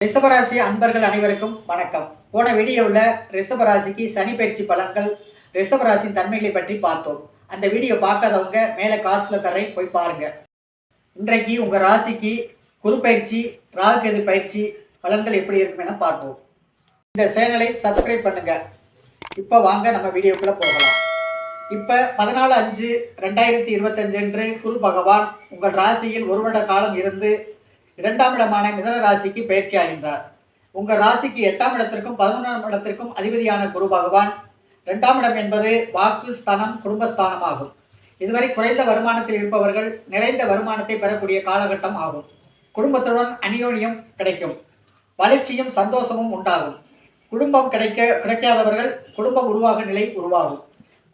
ரிஷபராசி அன்பர்கள் அனைவருக்கும் வணக்கம். போன வீடியோவில் ரிஷபராசிக்கு சனி பயிற்சி பலன்கள், ரிஷபராசியின் தன்மைகளை பற்றி பார்த்தோம். அந்த வீடியோ பார்க்காதவங்க மேலே கார்ட்ஸில் தரேன், போய் பாருங்க. இன்றைக்கு உங்கள் ராசிக்கு குரு பயிற்சி, ராகு கேது பயிற்சி பலன்கள் எப்படி இருக்கும் என பார்ப்போம். இந்த சேனலை சப்ஸ்கிரைப் பண்ணுங்க. இப்போ வாங்க நம்ம வீடியோக்குள்ளே போகலாம். இப்போ 14/5/2025 அன்று குரு பகவான் உங்கள் ராசியில் ஒரு வருட காலம் இருந்து 2ஆம் இடமான மிதன ராசிக்கு பயிற்சி ஆகின்றார். உங்கள் ராசிக்கு 8ஆம் இடத்திற்கும் 11ஆம் இடத்திற்கும் அதிபதியான குரு பகவான் 2ஆம் இடம் என்பது வாக்கு ஸ்தானம், குடும்பஸ்தானம் ஆகும். இதுவரை குறைந்த வருமானத்தில் இருப்பவர்கள் நிறைந்த வருமானத்தை பெறக்கூடிய காலகட்டம் ஆகும். குடும்பத்துடன் அந்யோன்யம் கிடைக்கும், வளர்ச்சியும் சந்தோஷமும் உண்டாகும். குடும்பம் கிடைக்காதவர்கள் குடும்பம் உருவாகும் நிலை உருவாகும்.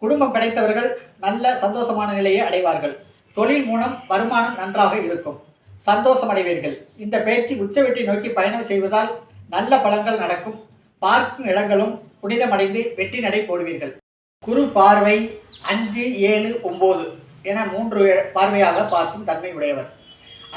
குடும்பம் கிடைத்தவர்கள் நல்ல சந்தோஷமான நிலையை அடைவார்கள். தொழில் மூலம் வருமானம் நன்றாக இருக்கும், சந்தோஷம் அடைவீர்கள். இந்த பயிற்சி உச்சவெட்டி நோக்கி பயணம் செய்வதால் நல்ல பலன்கள் நடக்கும். பார்க்கும் இடங்களும் புனிதமடைந்து வெற்றி நடை போடுவீர்கள். குரு பார்வை 5, 7, 9 என 3 பார்வையாக பார்க்கும் தன்மை உடையவர்.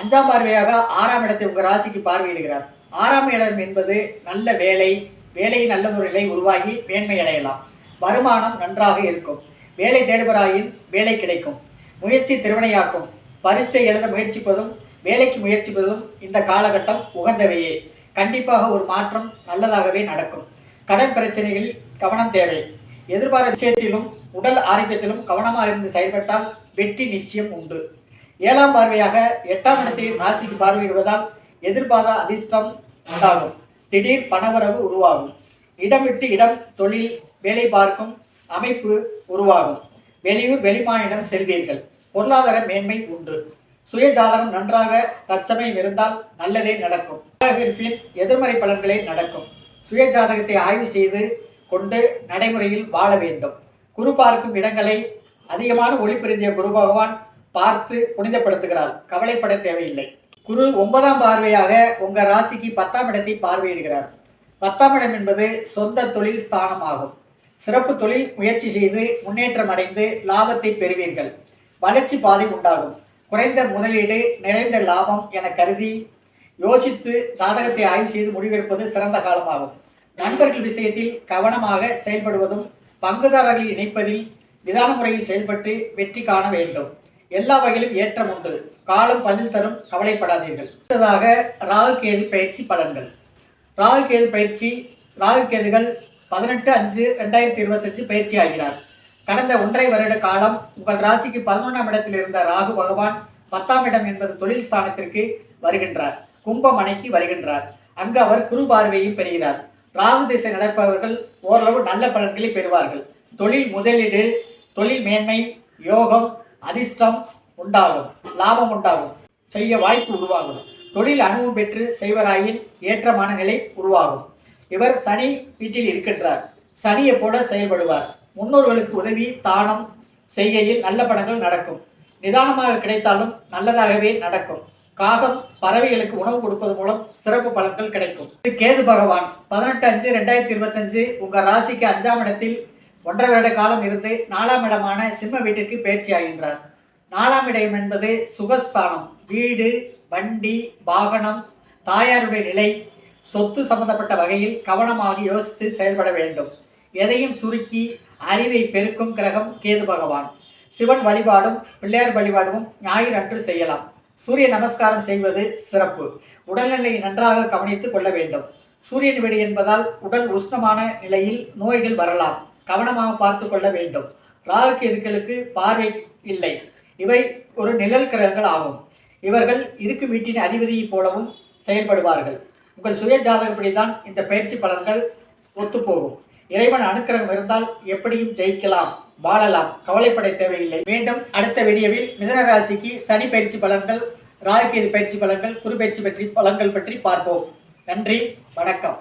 5ஆம் பார்வையாக 6ஆம் இடத்தை உங்கள் ராசிக்கு பார்வையிடுகிறார். 6ஆம் இடம் என்பது நல்ல வேலையில் நல்ல ஒரு நிலை உருவாகி மேன்மை அடையலாம். வருமானம் நன்றாக இருக்கும். வேலை தேடுபவராயின் வேலை கிடைக்கும். முயற்சி திருவினையாக்கும். பரீட்சை எழுத முயற்சிப்பதும் வேலைக்கு முயற்சிப்பதும் இந்த காலகட்டம் உகந்தவையே. கண்டிப்பாக ஒரு மாற்றம் நல்லதாகவே நடக்கும். கடன் பிரச்சனைகளில் கவனம் தேவை. எதிர்பார்த்த விஷயத்திலும் உடல் ஆரோக்கியத்திலும் கவனமாக இருந்து செயல்பட்டால் வெற்றி நிச்சயம் உண்டு. 7ஆம் பார்வையாக 8ஆம் இடத்தை ராசிக்கு பார்வையிடுவதால் எதிர்பாராத அதிர்ஷ்டம் உண்டாகும். திடீர் பணவரவு உருவாகும். இடம் விட்டு இடம் தொழில் வேலை பார்க்கும் அமைப்பு உருவாகும். வெளியூர் வெளிமாநிலம் செல்வீர்கள். பொருளாதார மேன்மை உண்டு. சுய ஜாதகம் நன்றாக தற்சமயம் இருந்தால் நல்லதே நடக்கும். இருப்பின் எதிர்மறை பலன்களே நடக்கும். சுய ஜாதகத்தை ஆய்வு செய்து கொண்டு நடைமுறையில் வாழ வேண்டும். குரு பார்க்கும் இடங்களை அதிகமான ஒளி பொருந்திய குரு பகவான் பார்த்து புனிதப்படுத்துகிறார். கவலைப்பட தேவையில்லை. குரு 9ஆம் பார்வையாக உங்கள் ராசிக்கு 10ஆம் இடத்தை பார்வையிடுகிறார். 10ஆம் இடம் என்பது சொந்த தொழில் ஸ்தானம் ஆகும். சிறப்பு தொழில் முயற்சி செய்து முன்னேற்றம் அடைந்து லாபத்தை பெறுவீர்கள். வளர்ச்சி பாதை உண்டாகும். குறைந்த முதலீடு நிறைந்த லாபம் என கருதி யோசித்து ஜாதகத்தை ஆய்வு செய்து முடிவெடுப்பது சிறந்த காலமாகும். நண்பர்கள் விஷயத்தில் கவனமாக செயல்படுவதும் பங்குதாரர்களை இணைப்பதில் நிதான முறையில் செயல்பட்டு வெற்றி காண வேண்டும். எல்லா வகையிலும் ஏற்றம் உண்டு. காலம் பதில் தரும், கவலைப்படாதீர்கள். அடுத்ததாக ராகு கேது பயிற்சி பலன்கள். ராகு கேது பயிற்சி. ராகு கேதுகள் 18/5/2025 பயிற்சி ஆகிறார். கடந்த 1.5 வருட காலம் உங்கள் ராசிக்கு 11ஆம் இடத்தில் இருந்த ராகு பகவான் 10ஆம் இடம் என்பது தொழில் ஸ்தானத்திற்கு வருகின்றார். கும்பமனைக்கு வருகின்றார். அங்கு அவர் குரு பார்வையும் பெறுகிறார். ராகு திசை நடப்பவர்கள் ஓரளவு நல்ல பலன்களை பெறுவார்கள். தொழில் முதலீடு, தொழில் மேன்மை, யோகம், அதிர்ஷ்டம் உண்டாகும். லாபம் உண்டாகும். செய்ய வாய்ப்பு உருவாகும். தொழில் அனுபவம் பெற்று செய்வராயின் ஏற்றமான நிலை உருவாகும். இவர் சனி வீட்டில் இருக்கின்றார். சனியை போல செயல்படுவார். முன்னோர்களுக்கு உதவி தானம் செய்கையில் நல்ல பலன்கள் நடக்கும். நிதானமாக கிடைத்தாலும் நல்லதாகவே நடக்கும். காகம் பறவைகளுக்கு உணவு கொடுப்பது மூலம் சிறப்பு பலன்கள் கிடைக்கும். கேது பகவான் 18/5/2025 உங்கள் ராசிக்கு 5ஆம் இடத்தில் 1.5 வருட காலம் இருந்து 4ஆம் இடமான சிம்ம வீட்டிற்கு பயிற்சி ஆகின்றார். 4ஆம் இடம் என்பது சுகஸ்தானம். வீடு, வண்டி, வாகனம், தாயாருடைய நிலை, சொத்து சம்பந்தப்பட்ட வகையில் கவனமாக யோசித்து செயல்பட வேண்டும். எதையும் சுருக்கி அறிவை பெருக்கும் கிரகம் கேது பகவான். சிவன் வழிபாடும் பிள்ளையார் வழிபாடும் ஞாயிறு அன்று செய்யலாம். சூரிய நமஸ்காரம் செய்வது சிறப்பு. உடல்நிலையை நன்றாக கவனித்துக் கொள்ள வேண்டும். சூரியன் வீடு என்பதால் உடல் உஷ்ணமான நிலையில் நோய்கள் வரலாம். கவனமாக பார்த்து கொள்ள வேண்டும். ராகு கேதுக்களுக்கு பார்வை இல்லை. இவை ஒரு நிழல் கிரகங்கள் ஆகும். இவர்கள் இருக்கும் வீட்டின் அதிபதியைப் போலவும் செயல்படுவார்கள். உங்கள் சுய ஜாதகப்படிதான் இந்த பயிற்சி பலன்கள் ஒத்துப்போகும். இறைவன் அனுக்கிரகம் இருந்தால் எப்படியும் ஜெயிக்கலாம், வாழலாம். கவலைப்பட தேவையில்லை. மீண்டும் அடுத்த வீடியோவில் மிதுன ராசிக்கு சனி பயிற்சி பலன்கள், ராகு கேது பயிற்சி பலன்கள், குரு பயிற்சி பற்றி பலன்கள் பற்றி பார்ப்போம். நன்றி, வணக்கம்.